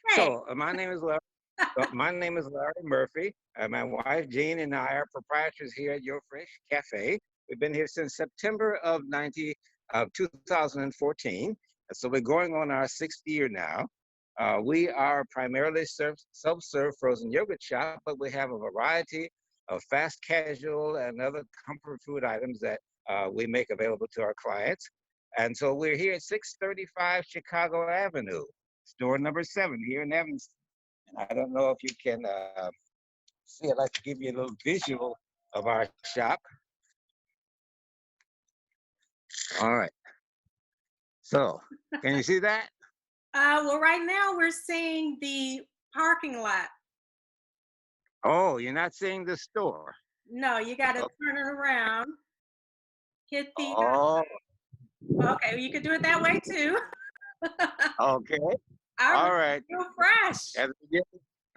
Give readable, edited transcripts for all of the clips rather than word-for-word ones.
Hey. So my name is Larry Murphy. My wife Jean and I are proprietors here at YoFresh Cafe. We've been here since September of 2014. So we're going on our sixth year now. We are primarily self-serve frozen yogurt shop, but we have a variety of fast casual and other comfort food items that we make available to our clients. And so we're here at 635 Chicago Avenue, store number 7 here in Evanston. And I don't know if you can see. I'd like to give you a little visual of our shop. All right. So, can you see that? Well, right now we're seeing the parking lot. Oh, you're not seeing the store. No, you got to turn it around. Hit the. Oh, Okay, you could do it that way too. okay. All All right. fresh.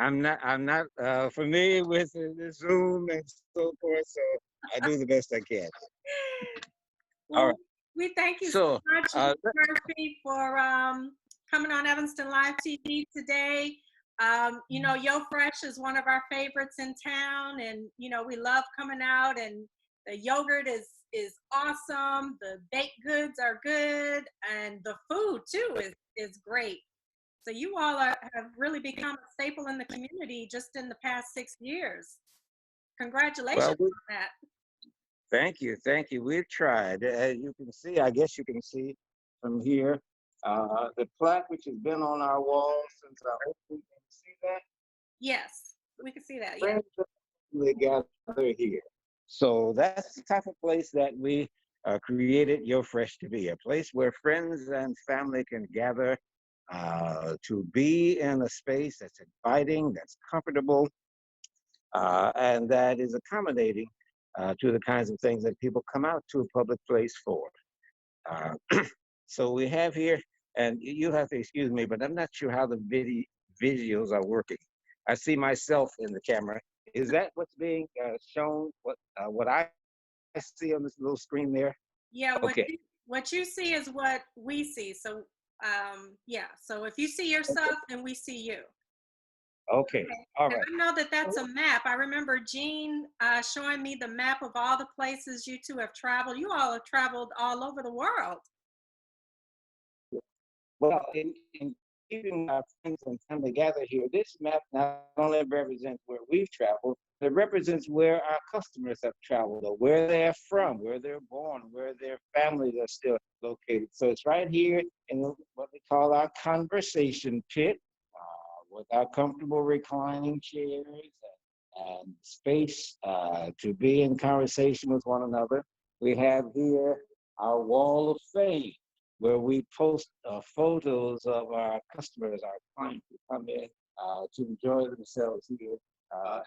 I'm not familiar with the Zoom and so forth, so I do the best I can. Well, All right. we thank you So, so much, Mr. Murphy, for coming on Evanston Live TV today. You know, YoFresh is one of our favorites in town, and you know we love coming out. And the yogurt is awesome. The baked goods are good, and the food too is great. So you all have really become a staple in the community just in the past 6 years. Congratulations well, on that. thank you. We've tried. As you can see, I guess you can see from here, the plaque which has been on our wall since our opening. Can you see that? Yes, we can see that. Yeah. Friends usually gather here. So that's the type of place that we created YoFresh to be, a place where friends and family can gather to be in a space that's inviting, that's comfortable, and that is accommodating to the kinds of things that people come out to a public place for. Uh, so we have here, and you have to excuse me, but I'm not sure how the visuals are working. I see myself in the camera. Is that what's being shown? What I see on this little screen there? Yeah, Okay. what you see is what we see. So yeah, so if you see yourself, then we see you. Okay. All And right. I know that that's a map. I remember Jean showing me the map of all the places you two have traveled. You all have traveled all over the world. Well, in keeping our friends and family gathered here, this map not only represents where we've traveled, but it represents where our customers have traveled or where they're from, where they're born, where their families are still located. So it's right here in what we call our conversation pit with our comfortable reclining chairs and space to be in conversation with one another. We have here our wall of fame, where we post photos of our customers, our clients who come in to enjoy themselves here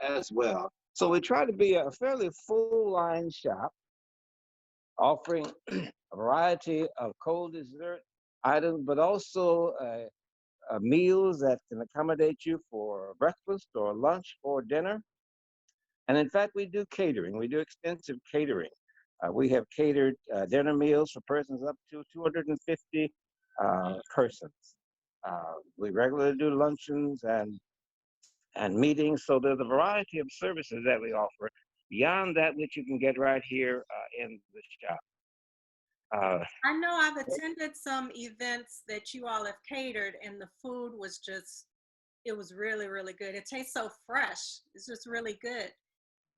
as well. So we try to be a fairly full line shop, offering a variety of cold dessert items, but also meals that can accommodate you for breakfast or lunch or dinner. And in fact, we do catering. We do extensive catering. We have catered dinner meals for persons up to 250 persons. We regularly do luncheons and meetings. So there's a variety of services that we offer beyond that which you can get right here in the shop. I know I've attended some events that you all have catered, and the food was just, it was really, really good. It tastes so fresh. It's just really good.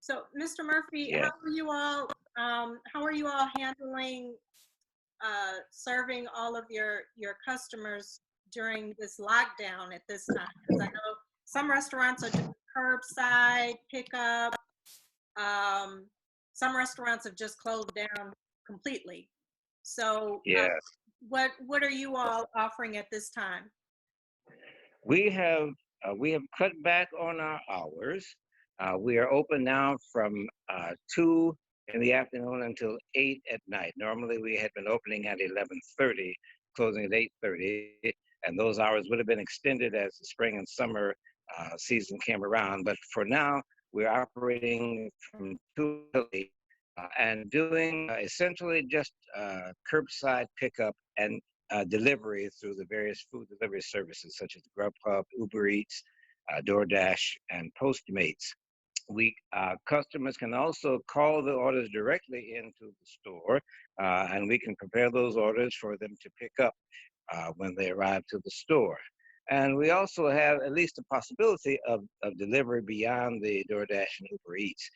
So, Mr. Murphy, Yeah. how are you all handling serving all of your customers during this lockdown at this time? Because I know some restaurants are doing curbside pickup. Some restaurants have just closed down completely. So, Yes. what are you all offering at this time? We have cut back on our hours. We are open now from 2 in the afternoon until 8 at night. Normally we had been opening at 11:30, closing at 8:30, and those hours would have been extended as the spring and summer season came around. But for now, we're operating from 2 to 8 and doing essentially just curbside pickup and delivery through the various food delivery services such as Grubhub, Uber Eats, DoorDash, and Postmates. Customers can also call the orders directly into the store, and we can prepare those orders for them to pick up when they arrive to the store. And we also have at least a possibility of delivery beyond the DoorDash and Uber Eats.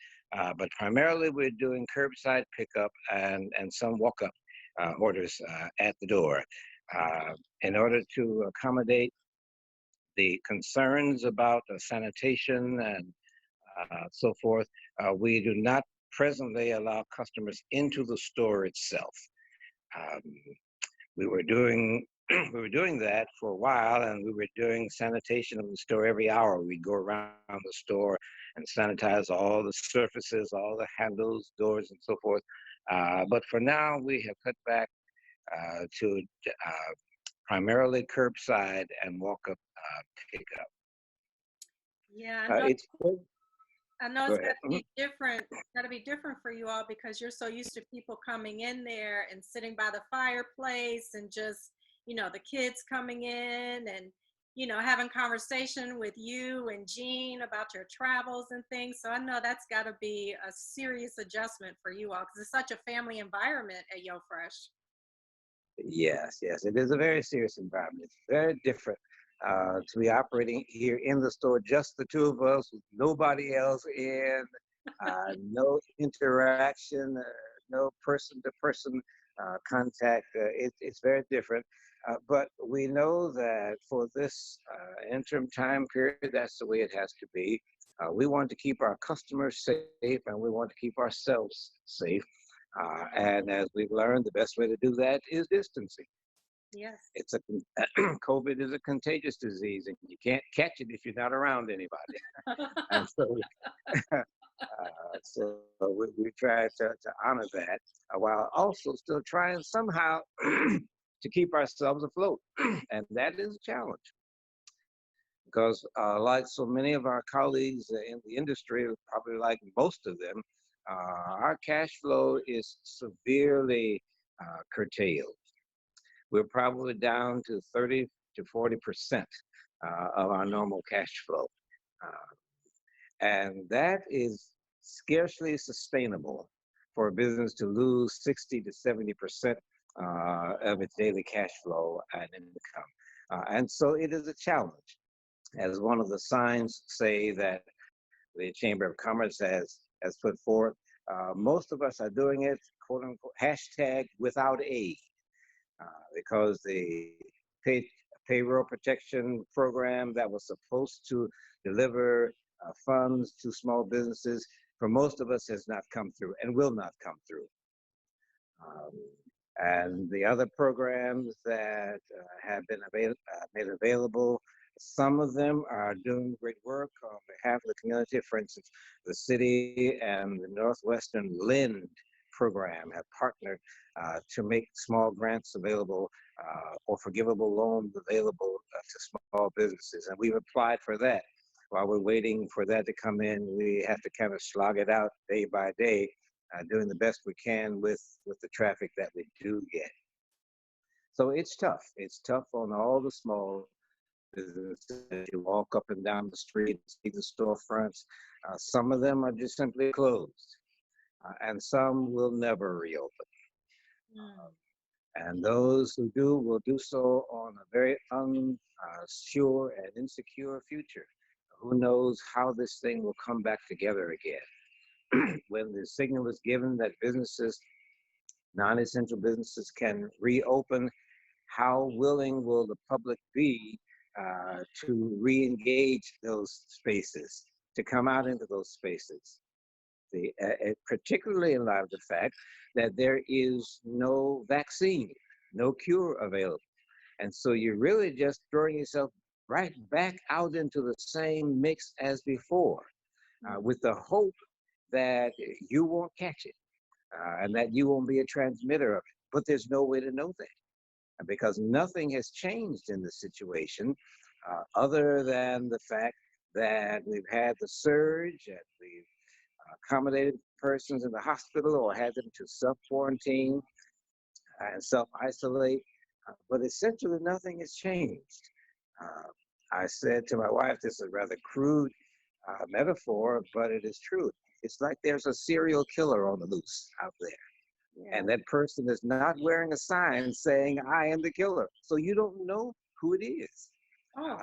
But primarily we're doing curbside pickup and some walk-up orders at the door. In order to accommodate the concerns about sanitation and so forth, we do not presently allow customers into the store itself. Um, we were doing that for a while, and we were doing sanitation of the store every hour. We'd go around the store and sanitize all the surfaces, all the handles, doors, and so forth. But for now, we have cut back to primarily curbside and walk-up pickup. Yeah, It's I know Go it's ahead. got to be different. It's got to be different for you all because you're so used to people coming in there and sitting by the fireplace and just, the kids coming in and, having conversation with you and Jean about your travels and things. So I know that's got to be a serious adjustment for you all because it's such a family environment at YoFresh. Yes, it is a very serious environment. It's very different to be operating here in the store, just the two of us, with nobody else in, no interaction, no person-to-person contact. It's very different. But we know that for this interim time period, that's the way it has to be. We want to keep our customers safe, and we want to keep ourselves safe. And as we've learned, the best way to do that is distancing. Yes. COVID is a contagious disease, and you can't catch it if you're not around anybody. And so we try to honor that while also still trying somehow to keep ourselves afloat. And that is a challenge because like so many of our colleagues in the industry, probably like most of them, our cash flow is severely curtailed. We're probably down to 30 to 40% of our normal cash flow. And that is scarcely sustainable for a business to lose 60 to 70% of its daily cash flow and income. And so it is a challenge. As one of the signs say that the Chamber of Commerce has put forth, most of us are doing it, quote unquote, hashtag without aid. Because the payroll protection program that was supposed to deliver funds to small businesses, for most of us has not come through and will not come through. And the other programs that have been made available, some of them are doing great work on behalf of the community. For instance, the city and the Northwestern Lend program have partnered to make small grants available or forgivable loans available to small businesses. And we've applied for that. While we're waiting for that to come in, we have to kind of slog it out day by day, doing the best we can with the traffic that we do get. So it's tough. It's tough on all the small businesses. You walk up and down the street, see the storefronts. Some of them are just simply closed. And some will never reopen. And those who do will do so on a very unsure and insecure future. Who knows how this thing will come back together again? When the signal is given that businesses, non-essential businesses, can reopen, how willing will the public be to re-engage those spaces, to come out into those spaces? Particularly in light of the fact that there is no vaccine, no cure available. And so you're really just throwing yourself right back out into the same mix as before, with the hope that you won't catch it and that you won't be a transmitter of it. But there's no way to know that because nothing has changed in the situation other than the fact that we've had the surge and we've accommodated persons in the hospital or had them to self-quarantine and self-isolate. But essentially, nothing has changed. Uh, I said to my wife, this is a rather crude metaphor, but it is true. It's like there's a serial killer on the loose out there. Yeah. And that person is not wearing a sign saying, I am the killer. So you don't know who it is. Oh.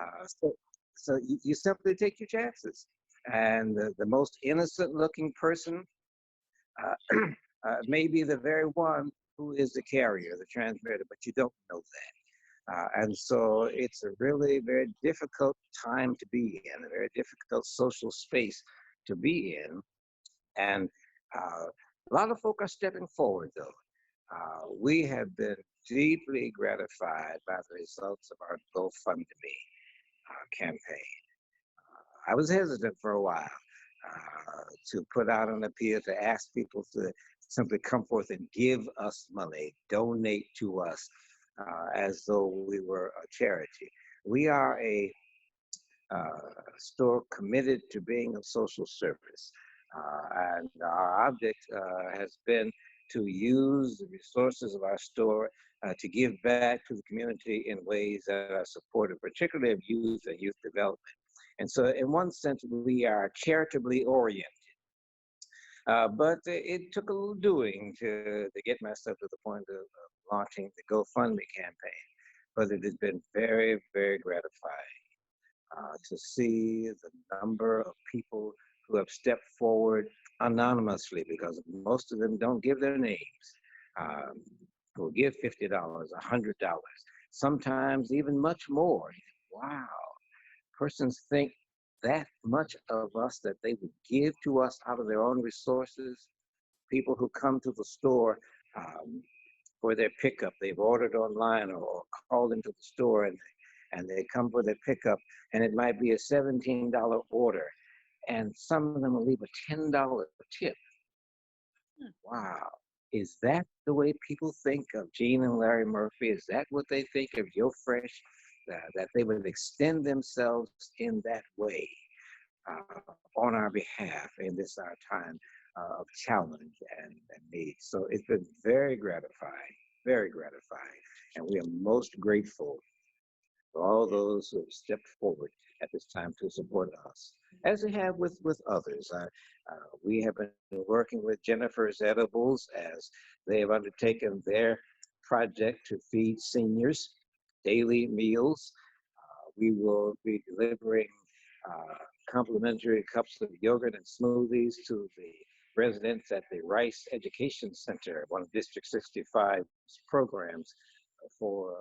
So you simply take your chances. And the most innocent looking person may be the very one who is the carrier, the transmitter, but you don't know that. And so it's a really very difficult time to be in, a very difficult social space to be in. And a lot of folk are stepping forward, though. We have been deeply gratified by the results of our GoFundMe campaign. I was hesitant for a while to put out an appeal to ask people to simply come forth and give us money, donate to us, as though we were a charity. We are a store committed to being of social service. And our object has been to use the resources of our store to give back to the community in ways that are supportive, particularly of youth and youth development. And so, in one sense, we are charitably oriented. But it took a little doing to get myself to the point of launching the GoFundMe campaign. But it has been very, very gratifying to see the number of people who have stepped forward anonymously, because most of them don't give their names, who will give $50, $100, sometimes even much more. Wow, persons think that much of us that they would give to us out of their own resources. People who come to the store for their pickup, they've ordered online or called into the store, and they come for their pickup, and it might be a $17 order, and some of them will leave a $10 tip. Wow. Is that the way people think of Gene and Larry Murphy? Is that what they think of YoFresh? That they would extend themselves in that way on our behalf in this our time of challenge and need. So it's been very gratifying, very gratifying. And we are most grateful for all those who have stepped forward at this time to support us, as we have with others. We have been working with Jennifer's Edibles as they have undertaken their project to feed seniors daily meals. We will be delivering complimentary cups of yogurt and smoothies to the residents at the Rice Education Center, one of District 65's programs for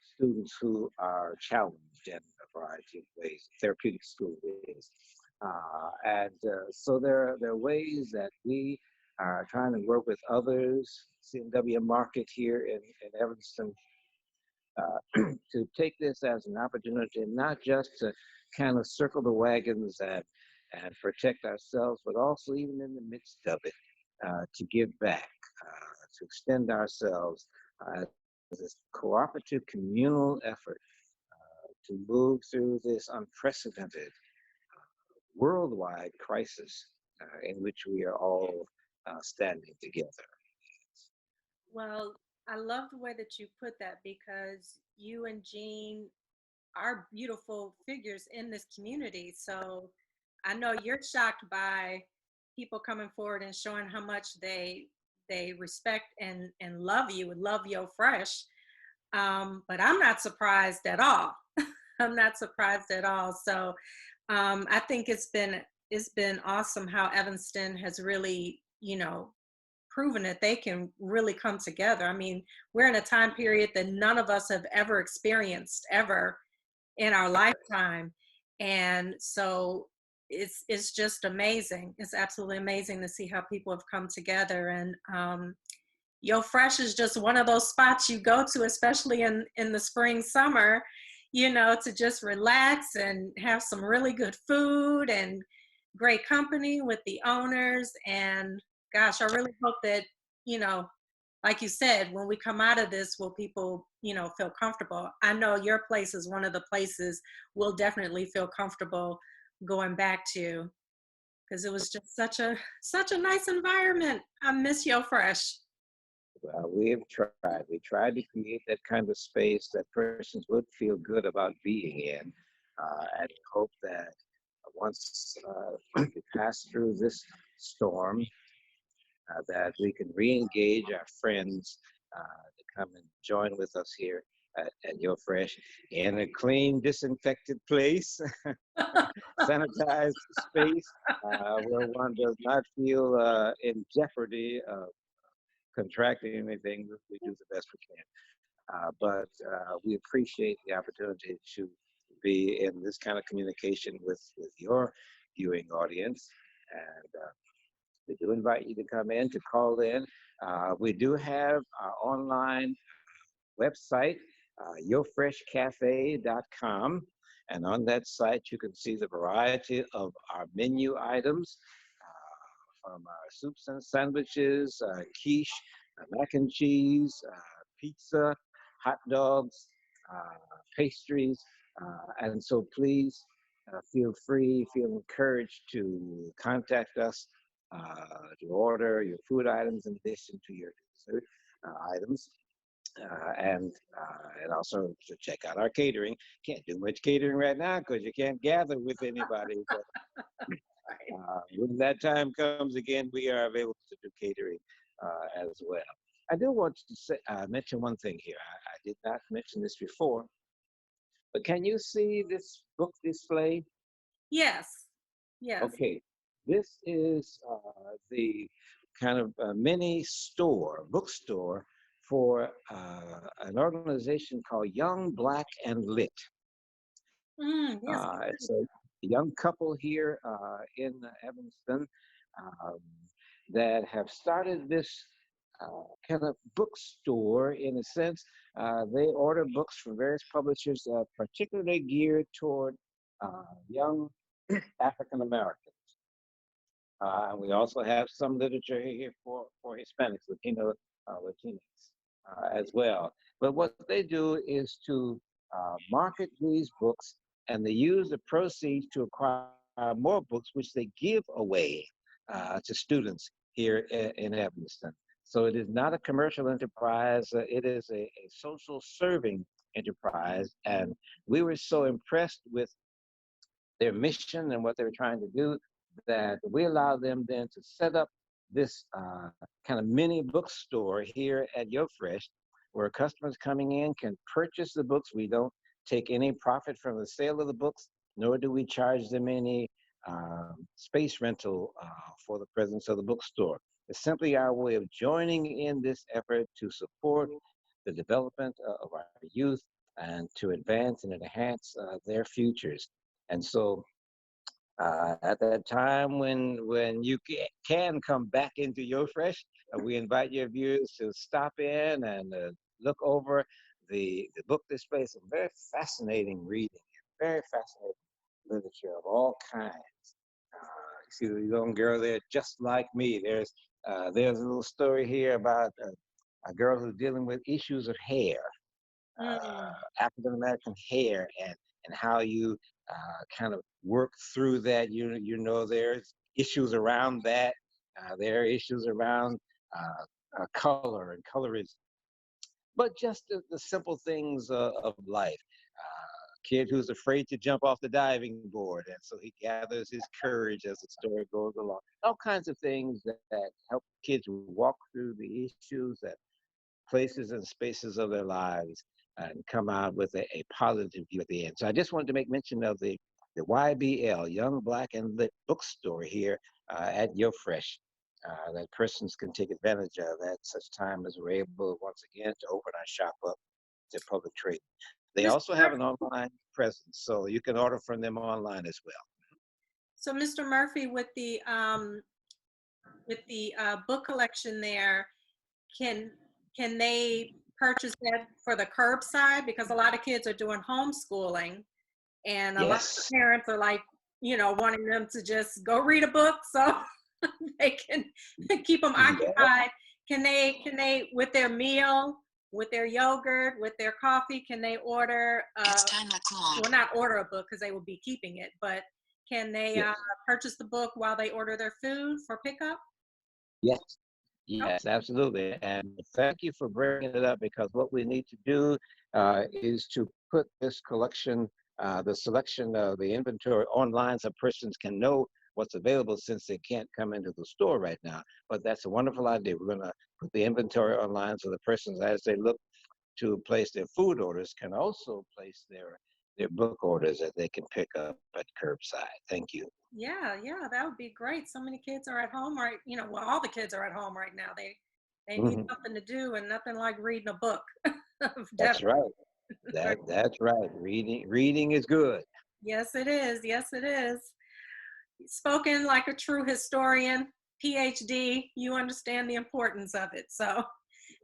students who are challenged in a variety of ways. Therapeutic school is. So there are ways that we are trying to work with others, CNW Market here in Evanston, to take this as an opportunity, not just to kind of circle the wagons and protect ourselves, but also even in the midst of it, to give back, to extend ourselves as this cooperative communal effort to move through this unprecedented worldwide crisis in which we are all standing together. Well, I love the way that you put that, because you and Jean are beautiful figures in this community. So I know you're shocked by people coming forward and showing how much they respect and love you and love YoFresh. But I'm not surprised at all. I'm not surprised at all. So I think it's been awesome how Evanston has really, proven that they can really come together. I mean, we're in a time period that none of us have ever experienced ever in our lifetime. And so it's just amazing. It's absolutely amazing to see how people have come together. And YoFresh is just one of those spots you go to, especially in the spring, summer, to just relax and have some really good food and great company with the owners. And gosh, I really hope that, like you said, when we come out of this, will people, feel comfortable? I know your place is one of the places we'll definitely feel comfortable going back to, because it was just such a nice environment. I miss YoFresh. Well, we have tried. We tried to create that kind of space that persons would feel good about being in, and hope that once we pass through this storm, that we can re-engage our friends to come and join with us here at YoFresh in a clean, disinfected place, sanitized space where one does not feel in jeopardy of contracting anything. We do the best we can. But we appreciate the opportunity to be in this kind of communication with your viewing audience. And we do invite you to come in, to call in. We do have our online website, yofreshcafe.com. And on that site, you can see the variety of our menu items, from our soups and sandwiches, quiche, mac and cheese, pizza, hot dogs, pastries. And so please feel free, feel encouraged to contact us to order your food items in addition to your dessert items. And also to check out our catering. Can't do much catering right now because you can't gather with anybody. But when that time comes again, we are available to do catering as well. I do want to say, mention one thing here. I did not mention this before, but can you see this book display? Yes. Yes. Okay, this is the kind of mini store, bookstore for an organization called Young, Black, and Lit. Yes. It's a young couple here in Evanston um, that have started this kind of bookstore in a sense. They order books from various publishers, particularly geared toward young African Americans. We also have some literature here for Hispanics, Latinx as well. But what they do is to market these books, and they use the proceeds to acquire more books, which they give away to students here in Evanston. So it is not a commercial enterprise, it is a social serving enterprise. And we were so impressed with their mission and what they were trying to do that we allowed them then to set up this kind of mini bookstore here at YoFresh, where customers coming in can purchase the books. We don't take any profit from the sale of the books, nor do we charge them any space rental for the presence of the bookstore. It's simply our way of joining in this effort to support the development of our youth and to advance and enhance their futures. And so at that time when you can come back into YoFresh, we invite your viewers to stop in and look over the book display. Some very fascinating reading, very fascinating literature of all kinds. You see the young girl there, just like me. There's a little story here about a girl who's dealing with issues of hair, African American hair, and how you kind of work through that. You know, there's issues around that. There are issues around color and colorism, but just the simple things of life. Kid who's afraid to jump off the diving board, and so he gathers his courage as the story goes along. All kinds of things that help kids walk through the issues, that places and spaces of their lives, and come out with a positive view at the end. So I just wanted to make mention of the YBL, Young, Black, and Lit bookstore here at YoFresh that persons can take advantage of at such time as we're able once again to open our shop up to public trade. They also have an online presence, so you can order from them online as well. So, Mr. Murphy, with the book collection there, can they purchase that for the curbside? Because a lot of kids are doing homeschooling, and a lot of Yes. parents are like, wanting them to just go read a book so they can keep them occupied. Can they with their meal, with their yogurt, with their coffee, can they order It's 10 o'clock. well, not order a book because they will be keeping it, but can they Yes. purchase the book while they order their food for pickup? Yes. Yes, absolutely. And thank you for bringing it up because what we need to do is to put this collection, the selection of the inventory online so persons can know what's available since they can't come into the store right now. But that's a wonderful idea. We're going to put the inventory online so the persons, as they look to place their food orders, can also place their book orders that they can pick up at curbside. Thank you. Yeah, yeah, that would be great. So many kids are at home right, well, all the kids are at home right now. They need Mhm. something to do and nothing like reading a book. That's Definitely. right. That's right. Reading is good. Yes, it is. Yes, it is. Spoken like a true historian, PhD, you understand the importance of it. So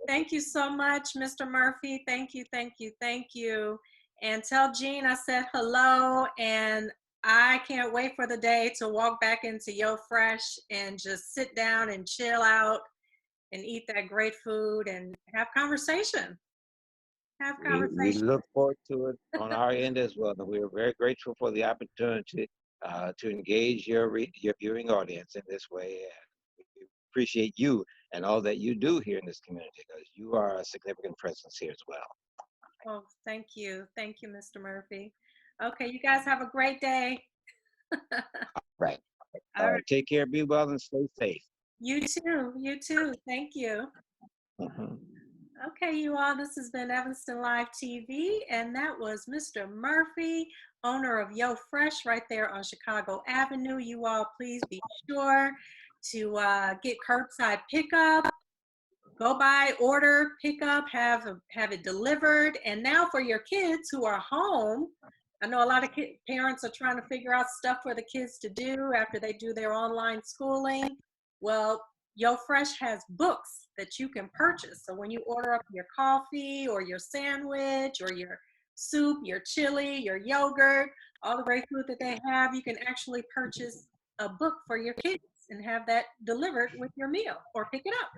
thank you so much, Mr. Murphy. Thank you, thank you, thank you. And tell Jean I said hello, and I can't wait for the day to walk back into YoFresh and just sit down and chill out and eat that great food and have conversation. Have We conversation. look forward to it on our end as well. And we are very grateful for the opportunity to engage your viewing audience in this way. And we appreciate you and all that you do here in this community because you are a significant presence here as well. Oh, thank you. Thank you, Mr. Murphy. Okay, you guys have a great day. Right. All right. Take care, be well, and stay safe. You too. You too. Thank you. Mhm. Okay, you all, this has been Evanston Live TV, and that was Mr. Murphy, owner of YoFresh right there on Chicago Avenue. You all, please be sure to get curbside pickup. Go by, order, pick up, have it delivered. And now for your kids who are home, I know a lot of parents are trying to figure out stuff for the kids to do after they do their online schooling. Well, YoFresh has books that you can purchase. So when you order up your coffee or your sandwich or your soup, your chili, your yogurt, all the great food that they have, you can actually purchase a book for your kids and have that delivered with your meal or pick it up.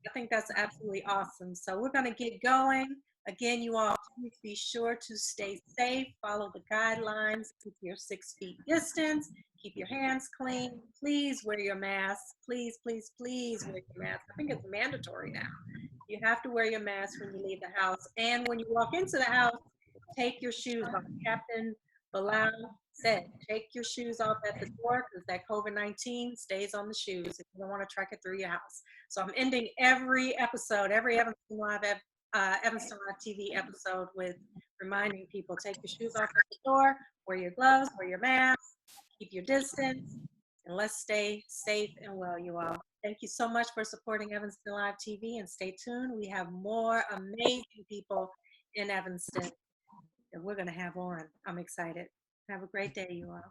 I think that's absolutely awesome. So we're going to get going. Again, you all, please be sure to stay safe, follow the guidelines, keep your 6 feet distance, keep your hands clean. Please wear your mask. Please, please, please wear your mask. I think it's mandatory now. You have to wear your mask when you leave the house. And when you walk into the house, take your shoes off. Captain Bilal said, take your shoes off at the door because that COVID-19 stays on the shoes if you don't want to track it through your house. So I'm ending every episode, every Evanston Live TV episode with reminding people, take your shoes off at the door, wear your gloves, wear your mask, keep your distance, and let's stay safe and well, you all. Thank you so much for supporting Evanston Live TV, and stay tuned. We have more amazing people in Evanston that we're going to have on. I'm excited. Have a great day, you all.